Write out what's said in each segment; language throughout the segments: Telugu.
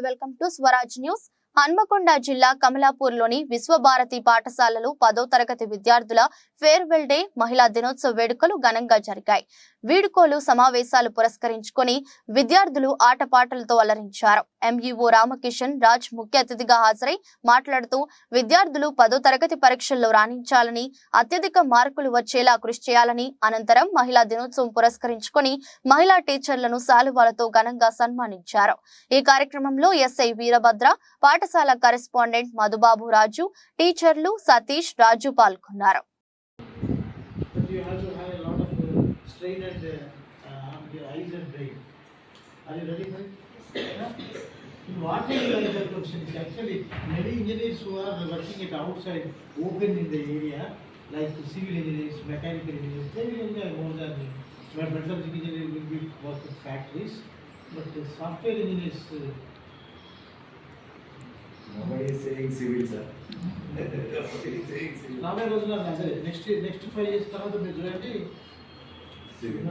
Welcome to Swaraj news. Hanamkonda జిల్లా కమలాపూర్లోని విశ్వభారతి పాఠశాలలో 10వ తరగతి విద్యార్థుల ఫేర్వెల్ డే మహిళా దినోత్సవ వేడుకలు ఘనంగా జరిగాయి. వీడుకోలు సమావేశాలు పురస్కరించుకొని విద్యార్థులు ఆటపాటలతో అలరించారు. ఎంఈఓ రామకిషన్ రాజ్ ముఖ్య అతిథిగా హాజరై మాట్లాడుతూ విద్యార్థులు 10వ తరగతి పరీక్షల్లో రాణించాలని, అత్యధిక మార్కులు వచ్చేలా కృషి చేయాలని, అనంతరం మహిళా దినోత్సవం పురస్కరించుకొని మహిళా టీచర్లను శాలువాలతో ఘనంగా సన్మానించారు. ఈ కార్యక్రమంలో ఎస్ఐ వీరభద్ర, పాఠశాల కరెస్పాండెంట్ మధుబాబు రాజు, టీచర్లు సతీష్, రాజు పాల్గొన్నారు. Strain and the eyes and brain. Are you ready for it? What is the question is actually many engineers who are working it outside, open in the area, like civil engineers, mechanical engineers, they will enjoy more than me. But metallurgical engineers will be work in factories, but the software engineers. Nobody is saying civil, sir. Nobody is saying civil. Now I was not next 5 years తర్వాత మీరు చూడండి. Civil.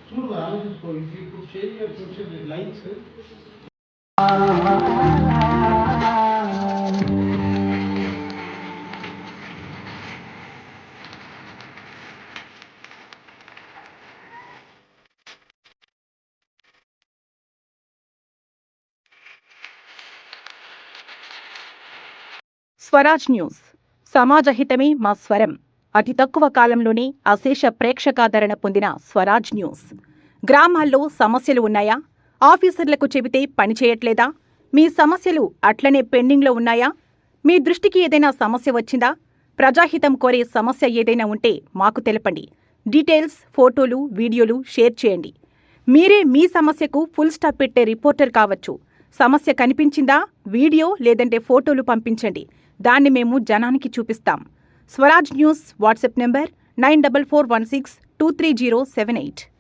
చూడు ఆలోచించుకో, ఇప్పుడు చేంజ్ లైన్స్ స్వరాజ్ న్యూస్, సమాజహితమే మా స్వరం. అతి తక్కువ కాలంలోనే అశేష ప్రేక్షకాదరణ పొందిన స్వరాజ్ న్యూస్. గ్రామాల్లో సమస్యలు ఉన్నాయా? ఆఫీసర్లకు చెబితే పనిచేయట్లేదా? మీ సమస్యలు అట్లనే పెండింగ్లో ఉన్నాయా? మీ దృష్టికి ఏదైనా సమస్య వచ్చిందా? ప్రజాహితం కోరే సమస్య ఏదైనా ఉంటే మాకు తెలపండి. డీటెయిల్స్, ఫోటోలు, వీడియోలు షేర్ చేయండి. మీరే మీ సమస్యకు ఫుల్ స్టాప్ పెట్టే రిపోర్టర్ కావచ్చు. సమస్య కనిపించిందా? వీడియో లేదంటే ఫోటోలు పంపించండి. దాన్ని మేము జనానికి చూపిస్తాం. Swaraj news WhatsApp number 9441623078.